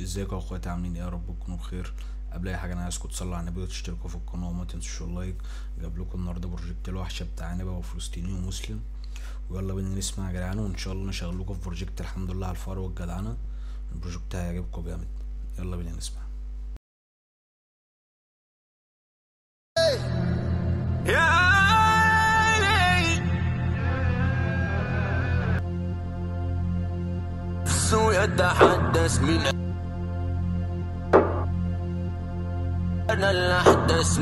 ازيكم يا اخواتي، عاملين ايه؟ يا رب تكونوا بخير. قبل اي حاجه انا عايزكم تصلوا على النبي وتشتركوا في القناه وما تنسوش اللايك. جاب لكم النهارده بروجكت الوحشه بتاع نبا وفلسطيني ومسلم، ويلا بينا نسمع يا جدعان، وان شاء الله نشغل لكم في بروجكت الحمد لله على الفار والجدعنه. البروجكت هيعجبكم جامد. يلا بينا نسمع. يا نفس يتحدث من أنا الأحدث